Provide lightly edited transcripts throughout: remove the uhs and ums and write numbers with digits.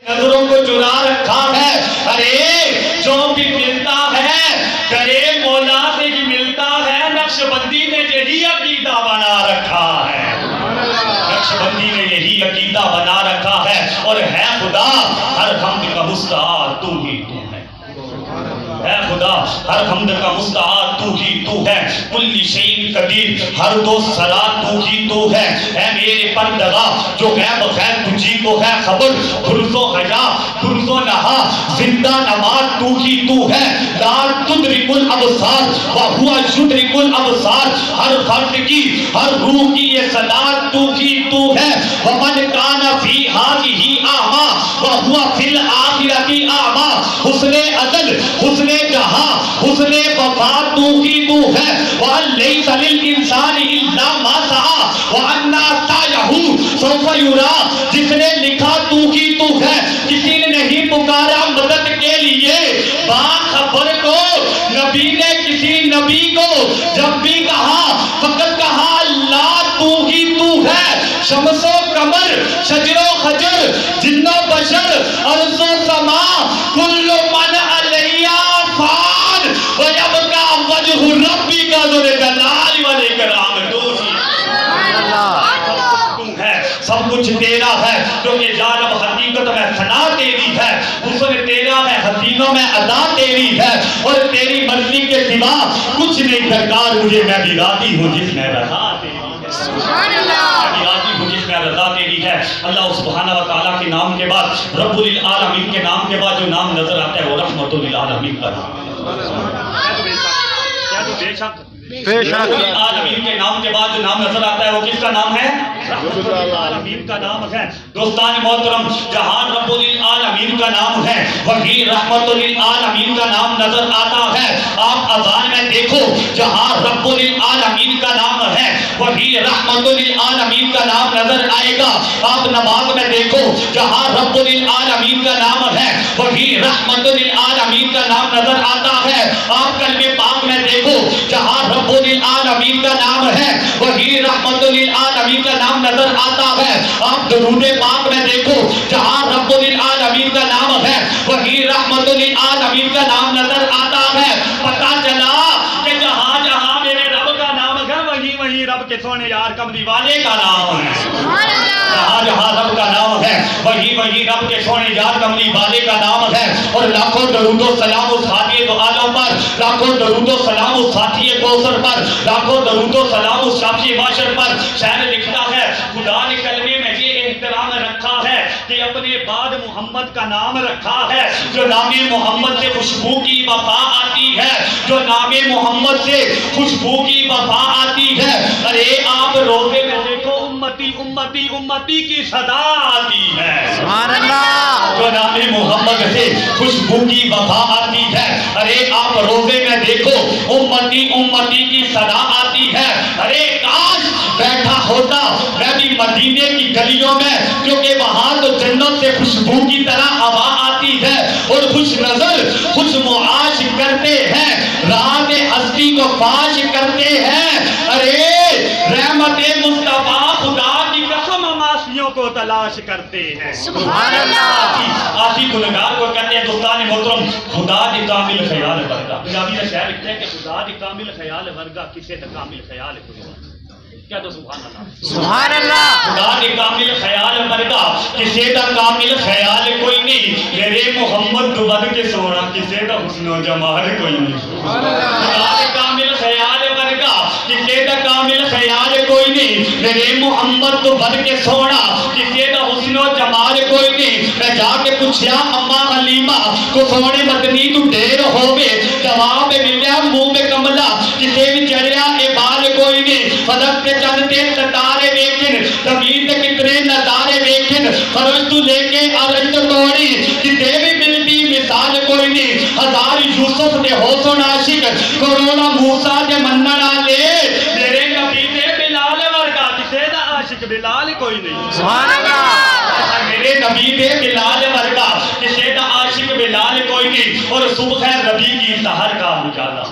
نظروں کو چرا رکھا ہے. ارے جو بھی ملتا ہے کرے مولا سے ہی ملتا ہے. نقش بندی نے یہی عقیدہ بنا رکھا ہے. نقش بندی نے یہی عقیدہ بنا رکھا ہے. اور ہے خدا ہر حمد کا مستعار تو ہی تو ہے. اے خدا ہر حمد کا مستعار تو ہی تو ہے. کل شیء قدیر ہر دو سرا تو ہی تو ہے. اے میرے پردگاہ جو غیب غیر تجھی کو ہے خبر. غرض و حیا غرض و نہا زندہ نماز تو ہی تو ہے. لا تدرک الابصار وہو یدرک الابصار. ہر فرد کی ہر روح کی یہ صدا تو ہی تو ہے. ومن کان فی ہذہ اعمی وہو فی الآخرۃ اعمی. حسن ازل حسن جہاں حسن وفا تو ہی تو ہے. وَلَيْسَ لِلْإِنسَانِ إِلَّا مَا سَعَى وَأَنَّ سَعْيَهُ سَوْفَ يُرَىٰ. جس نے لکھا تو ہی تو ہے. کسی نے نہیں پکارا مدد کے لیے. باخبر کو نبی نے کسی نبی کو جب بھی کہا فقط کہا اللہ تو ہی تو ہے. شمس و قمر شجر و خجر جن و بشر ارض و سما کل من علیہ فان ویبقى وجہ ربی کا ذو الجلال والاکرام. تو ہی سب کچھ تیرا ہے کیونکہ یا رب حقیقت میں ثنا تیری ہے. حسن تیرا ہے حسینوں میں ادا تیری ہے. اور تیری مرضی کے سوا کچھ نہیں درکار مجھے. میں بھی راضی ہوں جس میں رضا تیری ہے. سبحان اللہ. میں بھی راضی ہوں جس میں رضا تیری ہے. اللہ سبحانہ و تعالیٰ کے نام کے بعد رب العالمین کے نام کے بعد جو نام نظر آتا ہے وہ رحمت للعالمین کا نام ہے. رب العالمین کے نام کے بعد جو نام نظر آتا ہے وہ کس کا نام ہے؟ رحمت للعالمین کا نام ہے. دوستان محترم جہاں رب العالمین کا نام ہے وہی رحمت للعالمین کا نام نظر آتا ہے. آپ اذان میں دیکھو جہاں رب العالمین کا نام ہے وہی رحمت للعالمین کا نام نظر آئے گا. آپ نماز میں دیکھو جہاں رب العالمین کا نام ہے وہی رحمت للعالمین کا نام نظر آتا ہے. آپ کلمہ پاک میں دیکھو جہاں رب العالمین کا نام ہے وہی رحمت للعالمین کا نام نظر آتا ہے. آپ درود پاک میں دیکھو جہاں رب العالمین کا نام ہے وہی رحمت للعالمین کا نام نظر آتا ہے. پتہ چلا کہ جہاں جہاں میرے رب کا نام ہے وہی وہی رب کے سونے یار کملی والے کا نام ہے. سبحان اللہ. جہاں جہاں رب کا نام ہے وہی وہی رب کے سونے یار کملی والے کا نام ہے. اور لاکھوں درود و سلام اس ہادی دو عالم پر. لاکھوں درود و سلام اس ساتھی کوثر پر. لاکھوں درود و سلام اس شافی معاشر پر. شاعر لکھتا ہے خدا نے کلمے میں یہ احترام رکھا ہے کہ اپنے بعد محمد کا نام رکھا ہے. جو نام محمد سے خوشبو کی وفا آتی ہے جو نام محمد سے خوشبو کی وفا آتی ہے. ارے آپ روزے میں دیکھو امتی امتی امتی کی صدا آتی ہے. سبحان اللہ. جو نام محمد سے خوشبو کی وفا آتی ہے. ارے آپ روزے میں دیکھو امتی امتی کی صدا آتی ہے. ارے کاش بیٹھا ہوتا میں بھی مدینے کی گلیوں میں کیونکہ وہاں تو جنت سے خوشبو کی طرح ہوا آتی ہے. اور خوش نظر خوش معاش کرتے ہیں راہ ہستی کو فاش کرتے ہیں. ارے رحمت مصطفیٰ خدا کی قسم معاشیوں کو تلاش کرتے ہیں. سبحان اللہ. آسی گنہگار کو کہتے ہیں دوستان محترم خدا دی کامل خیال ورگا. پنجابی کا شعر لکھتے ہیں کہ خدا دی کامل خیال ورگا کسے دا کامل خیال کوئی. کیا تو سبحان اللہ. سبحان اللہ. خدا دی کامل خیال ورگا کسے دا کامل خیال کوئی نہیں. میرے محمد تو بد کے سونا کسے دا حسن و جمال کوئی نہیں. خدا دی کامل خیال ورگا کسے دا کامل خیال کوئی نہیں. میرے محمد تو بد کے سونا کسے دا حسن و جمال کوئی نہیں. میں جا کے پوچھیا اماں حلیمہ کو سونے مدنی تو ڈیر ہوگے. جواب ملیا منہ میں کملا کسے بھی چڑھیا اے بال کوئی نہیں. فلک کے چند تے ستارے ویکھن زمین تے کتنے نظارے ویکھن فرش تو لے کے عرش توڑی کسے بھی ملتی مثال کوئی نہیں. ہزار یوسف دے حسن عاشق کروڑا موسیٰ دے منن والے. میرے نبی دے بلال ورگا کسے دا عاشق بلال کوئی نہیں. سبحان اللہ. میرے نبی دے بلال ورگا کسے دا عاشق بلال کوئی نہیں. اور صبح ربی کی سحر کا مجالا.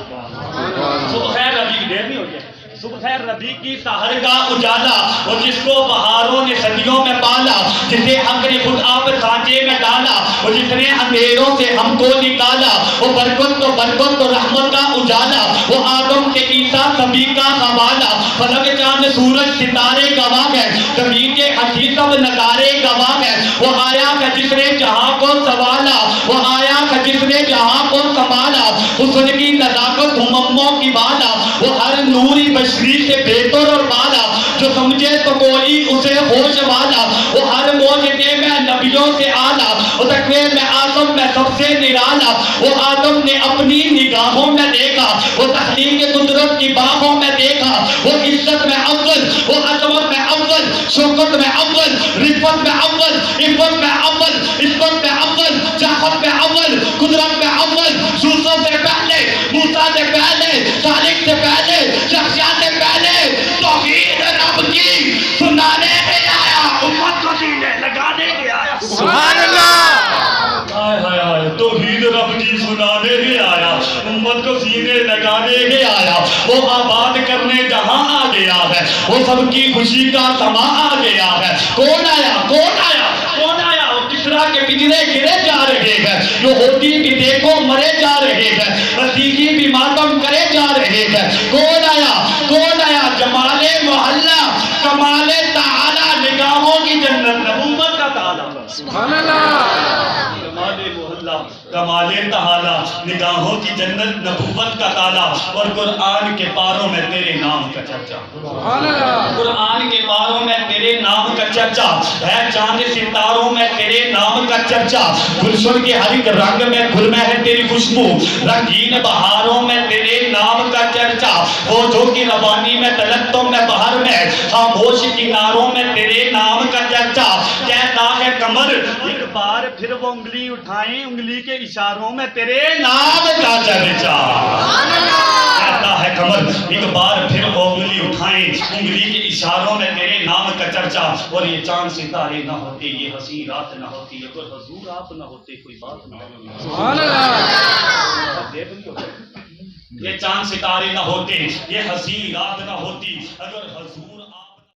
صبح ربی کی دیر نہیں ہو گیا. صبح ہے ربی کی سحر کا اجالا، وہ جس کو بہاروں نے صدیوں میں پالا، جسے حق نے خود آپ سانچے میں ڈالا، وہ جس نے اندھیروں سے ہم کو نکالا، وہ برکت تو رحمت کا اجالا، وہ آدم سے عیسیٰ سبھی کا حوالہ، فلک چاند سورج ستارے گواہ ہے، زمین کے ہاتھی سب نظارے گواہ ہے، وہ آیا ہے جس نے جہاں کو سنبھالا، وہ آیا ہے جس نے جہاں کو سنبھالا، حسن کی نزاکت ہمموں کی بالا، وہ ہر نوری بشری سے بہتر اور بالا، جو سمجھے تو کوئی اسے ہوش والا، وہ ہر معجزے میں نبیوں سے آلہ، وہ تکوین میں آدم میں سب سے نرالا، وہ آدم نے اپنی نگاہوں میں دیکھا، وہ تخلیق قدرت کی باہوں میں دیکھا، وہ عزت میں اول، وہ عظمت میں اول، شوکت میں اول، رفت میں اول، عفت میں اول، عزت میں اول، چاہت میں اول، قدرت میں اول، یوسف سے پہلے، موسیٰ سے پہلے، صالح سے پہلے، یحییٰ سے پہلے، توحید رب کی سنانے کے آیا، امت کو سینے لگانے کے آیا۔ سبحان اللہ، ہائے ہائے ہائے، توحید رب کی سنانے کے آیا، امت کو سینے لگانے کے آیا، وہ آباد کرنے جہاں آ گیا ہے، وہ سب کی خوشی کا سما آ گیا ہے۔ کون آیا کون آیا کون آیا؟ وہ کسرا کے پنجرے گرے جا رہے ہیں، جو ہوتی بھی دیکھو مرے جا رہے ہیں، مسیحی بھی ماتم کرے جا رہے ہیں۔ کون آیا کون آیا؟ جمال محلہ، کمال تعالی، نگاہوں کی جنت، نبوت کا تعالی، سبحان اللہ، کمال محلہ، کمال تعالی، نگاہوں کی جنت، نبوت کا تالا، اور قرآن کے پاروں میں تیرے نام کا چرچا، سبحان اللہ، قرآن کے پاروں میں تیرے نام کا چرچا ہے، چاند ستاروں میں تیرے نام کا چرچا، گلشن کے ہر ایک رنگ میں گل میں ہے تیری خوشبو، رنگین بہاروں میں تیرے نام کا چرچا، فوجوں کی روانی میں تلتوں میں بہر میں، خاموش کناروں میں تیرے نام کا چرچا، کہتا ہے کمر ایک بار پھر وہ انگلی اٹھائیں، انگلی کے اشاروں میں تیرے نام کا چرچا، کہتا ہے کمر ایک بار پھر وہ انگلی اٹھائیں، انگلی کے اشاروں میں تیرے نام کا چرچا، اور یہ چاند ستارے نہ ہوتے، یہ حسین رات نہ ہوتی، اگر حضور آپ نہ ہوتے کوئی بات نہ ہوتی، سبحان اللہ، یہ چاند ستارے نہ ہوتے، یہ حسین رات نہ ہوتی، اگر حضور